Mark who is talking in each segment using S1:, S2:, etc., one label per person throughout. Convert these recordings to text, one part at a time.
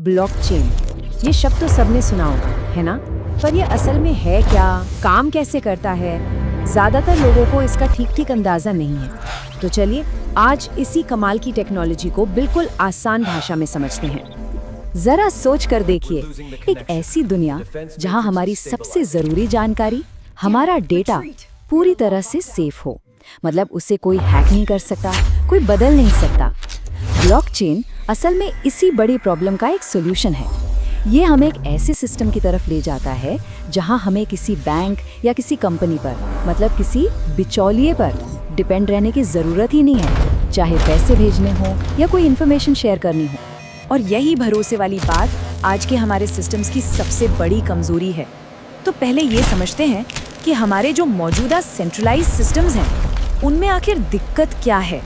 S1: Blockchain, ये शब्द तो सबने सुना होगा, है ना? पर ये असल में है क्या, काम कैसे करता है, ज्यादातर लोगों को इसका ठीक अंदाजा नहीं है। तो चलिए आज इसी कमाल की टेक्नोलॉजी को बिल्कुल आसान भाषा में समझते हैं। जरा सोच कर देखिए, एक ऐसी दुनिया जहां हमारी सबसे जरूरी जानकारी, हमारा डेटा पूरी तरह से सेफ हो, मतलब उसे कोई हैक नहीं कर सकता, कोई बदल नहीं सकता। ब्लॉकचेन असल में इसी बड़ी प्रॉब्लम का एक सॉल्यूशन है। ये हमें एक ऐसे सिस्टम की तरफ ले जाता है जहां हमें किसी बैंक या किसी कंपनी पर, मतलब किसी बिचौलिए पर डिपेंड रहने की जरूरत ही नहीं है, चाहे पैसे भेजने हो या कोई इन्फॉर्मेशन शेयर करनी हो। और यही भरोसे वाली बात आज के हमारे सिस्टम्स की सबसे बड़ी कमजोरी है। तो पहले ये समझते हैं कि हमारे जो मौजूदा सेंट्रलाइज्ड सिस्टम्स हैं, उनमें आखिर दिक्कत क्या है।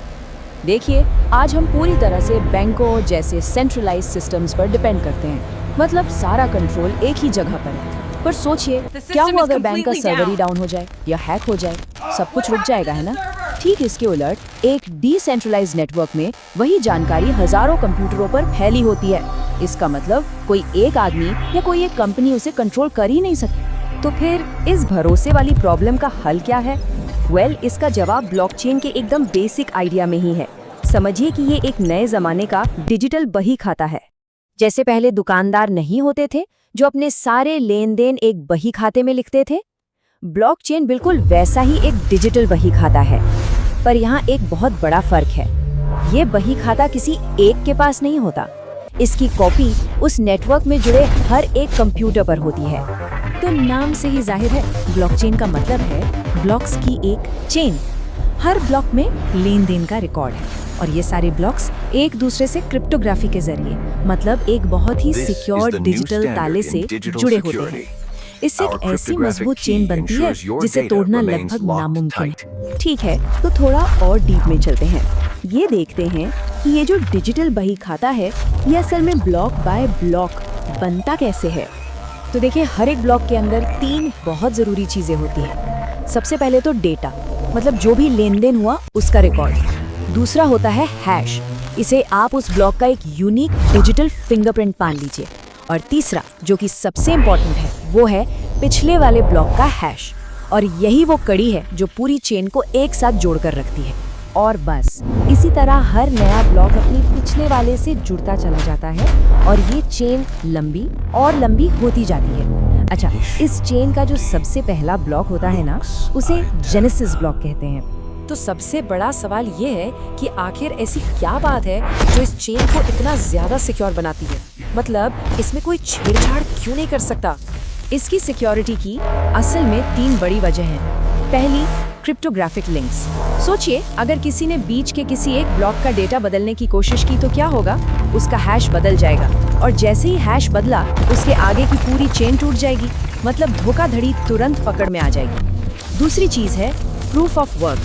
S1: देखिए, आज हम पूरी तरह से बैंकों जैसे सेंट्रलाइज्ड सिस्टम्स पर डिपेंड करते हैं, मतलब सारा कंट्रोल एक ही जगह पर है। पर सोचिए, क्या हुआ अगर बैंक का सर्वर ही डाउन हो जाए या हैक हो जाए, सब कुछ रुक जाएगा, है ना? ठीक इसके उलट एक डिसेंट्रलाइज्ड नेटवर्क में वही जानकारी हजारों कंप्यूटरों पर फैली होती है। इसका मतलब कोई एक आदमी या कोई एक कंपनी उसे कंट्रोल कर ही नहीं सकती। तो फिर इस भरोसे वाली प्रॉब्लम का हल क्या है? इसका जवाब ब्लॉकचेन के एकदम बेसिक आइडिया में ही है। समझिए कि ये एक नए जमाने का डिजिटल बही खाता है। जैसे पहले दुकानदार नहीं होते थे जो अपने सारे लेन देन एक बही खाते में लिखते थे, ब्लॉकचेन बिल्कुल वैसा ही एक डिजिटल बही खाता है। पर यहाँ एक बहुत बड़ा फर्क है, ये बही खाता किसी एक के पास नहीं होता, इसकी कॉपी उस नेटवर्क में जुड़े हर एक कंप्यूटर पर होती है। तो नाम से ही जाहिर है, ब्लॉकचेन का मतलब है ब्लॉक्स की एक चेन। हर ब्लॉक में लेन देन का रिकॉर्ड है और ये सारे ब्लॉक्स एक दूसरे से क्रिप्टोग्राफी के जरिए, मतलब एक बहुत ही सिक्योर डिजिटल ताले से जुड़े होते हैं। इससे एक ऐसी मजबूत चेन बनती है जिसे तोड़ना लगभग नामुमकिन है। ठीक है, तो थोड़ा और डीप में चलते हैं। ये देखते हैं कि ये जो डिजिटल बही खाता है, ये असल में ब्लॉक बाय ब्लॉक बनता कैसे है। तो देखिए, हर एक ब्लॉक के अंदर 3 बहुत जरूरी चीजें होती हैं। सबसे पहले तो डेटा, मतलब जो भी लेन देन हुआ उसका रिकॉर्ड। दूसरा होता है हैश, इसे आप उस ब्लॉक का एक यूनिक डिजिटल फिंगरप्रिंट मान लीजिए। और तीसरा, जो कि सबसे इम्पोर्टेंट है, वो है पिछले वाले ब्लॉक का हैश। और यही वो कड़ी है जो पूरी चेन को एक साथ जोड़कर रखती है। और बस इसी तरह हर नया ब्लॉक अपनी पिछले वाले से जुड़ता चला जाता है और ये चेन लंबी और लंबी होती जाती है। अच्छा, इस चेन का जो सबसे पहला ब्लॉक होता है ना, उसे जेनेसिस ब्लॉक कहते हैं। तो सबसे बड़ा सवाल ये है कि आखिर ऐसी क्या बात है जो इस चेन को इतना ज्यादा सिक्योर बनाती है, मतलब इसमें कोई छेड़छाड़ क्यों नहीं कर सकता। इसकी सिक्योरिटी की असल में 3 बड़ी वजह हैं। पहली, क्रिप्टोग्राफिक लिंक्स। सोचिए, अगर किसी ने बीच के किसी एक ब्लॉक का डेटा बदलने की कोशिश की तो क्या होगा? उसका हैश बदल जाएगा और जैसे ही हैश बदला, उसके आगे की पूरी चेन टूट जाएगी, मतलब धोखाधड़ी तुरंत पकड़ में आ जाएगी। दूसरी चीज है प्रूफ ऑफ वर्क।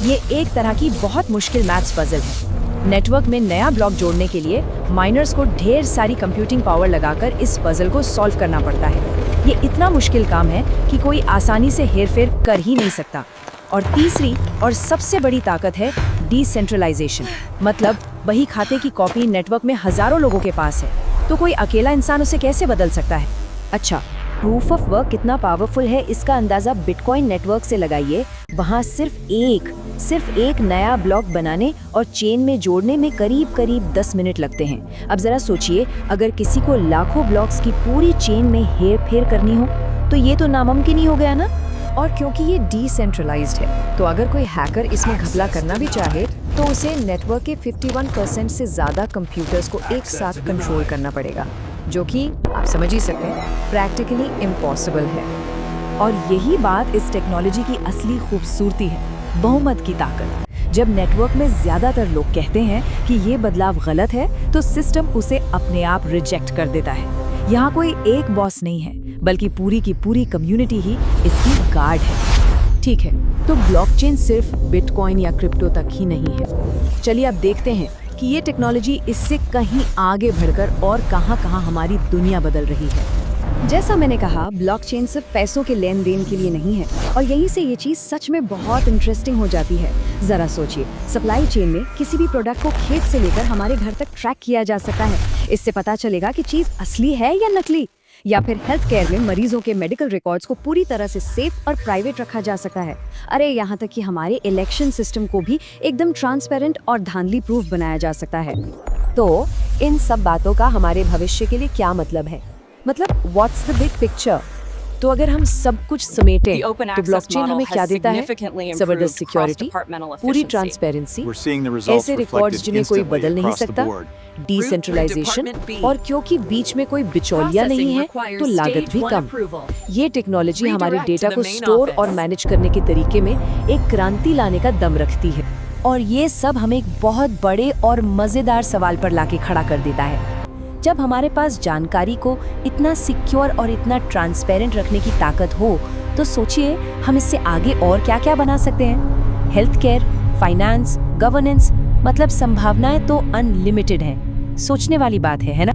S1: ये एक तरह की बहुत मुश्किल मैथ्स पजल है। नेटवर्क में नया ब्लॉक जोड़ने के लिए माइनर्स को ढेर सारी कंप्यूटिंग पावर लगाकर इस पजल को सॉल्व करना पड़ता है। ये इतना मुश्किल काम है कि कोई आसानी से हेरफेर कर ही नहीं सकता। और तीसरी और सबसे बड़ी ताकत है डिसेंट्रलाइजेशन, मतलब बही खाते की कॉपी नेटवर्क में हजारों लोगों के पास है, तो कोई अकेला इंसान उसे कैसे बदल सकता है। अच्छा, प्रूफ ऑफ वर्क कितना पावरफुल है इसका अंदाजा बिटकॉइन नेटवर्क से लगाइए। वहाँ सिर्फ एक नया ब्लॉक बनाने और चेन में जोड़ने में करीब 10 मिनट लगते हैं। अब जरा सोचिए, अगर किसी को लाखों ब्लॉक्स की पूरी चेन में हेर फेर करनी हो तो ये तो नामुमकिन ही हो गया ना। और क्योंकि ये डिसेंट्रलाइज्ड है, तो अगर कोई हैकर इसमें घपला करना भी चाहे तो उसे नेटवर्क के 51% से ज्यादा कंप्यूटर्स को एक साथ कंट्रोल करना पड़ेगा, जो कि आप समझ ही सकते हैं प्रैक्टिकली इम्पॉसिबल है। और यही बात इस टेक्नोलॉजी की असली खूबसूरती है, बहुमत की ताकत। जब नेटवर्क में ज्यादातर लोग कहते हैं कि ये बदलाव गलत है, तो सिस्टम उसे अपने आप रिजेक्ट कर देता है। यहाँ कोई एक बॉस नहीं है, बल्कि पूरी की पूरी कम्युनिटी ही इसकी गार्ड है। ठीक है, तो ब्लॉकचेन सिर्फ बिटकॉइन या क्रिप्टो तक ही नहीं है। चलिए अब देखते हैं कि ये टेक्नोलॉजी इससे कहीं आगे बढ़कर और कहां-कहां हमारी दुनिया बदल रही है। जैसा मैंने कहा, ब्लॉकचेन सिर्फ पैसों के लेन देन के लिए नहीं है, और यहीं से ये चीज सच में बहुत इंटरेस्टिंग हो जाती है। जरा सोचिए, सप्लाई चेन में किसी भी प्रोडक्ट को खेत से लेकर हमारे घर तक ट्रैक किया जा सकता है। इससे पता चलेगा कि चीज असली है या नकली। या फिर हेल्थ केयर में मरीजों के मेडिकल रिकॉर्ड्स को पूरी तरह से सेफ और प्राइवेट रखा जा सकता है। अरे यहाँ तक कि हमारे इलेक्शन सिस्टम को भी एकदम ट्रांसपेरेंट और धांधली प्रूफ बनाया जा सकता है। तो इन सब बातों का हमारे भविष्य के लिए क्या मतलब है? मतलब व्हाट्स द बिग पिक्चर? तो अगर हम सब कुछ समेटें तो ब्लॉकचेन हमें क्या देता है? जबरदस्त सिक्योरिटी, पूरी ट्रांसपेरेंसी, ऐसे रिकॉर्ड्स जिन्हें कोई बदल नहीं सकता, डिसेंट्रलाइजेशन, और क्योंकि बीच में कोई बिचौलिया नहीं है तो लागत भी कम। ये टेक्नोलॉजी हमारे डेटा को स्टोर और मैनेज करने के तरीके में एक क्रांति लाने का दम रखती है। और ये सब हमें एक बहुत बड़े और मजेदार सवाल पर लाके खड़ा कर देता है। जब हमारे पास जानकारी को इतना सिक्योर और इतना ट्रांसपेरेंट रखने की ताकत हो, तो सोचिए हम इससे आगे और क्या-क्या बना सकते हैं। हेल्थ केयर, फाइनेंस, गवर्नेंस, मतलब संभावनाएं तो अनलिमिटेड हैं। सोचने वाली बात है ना?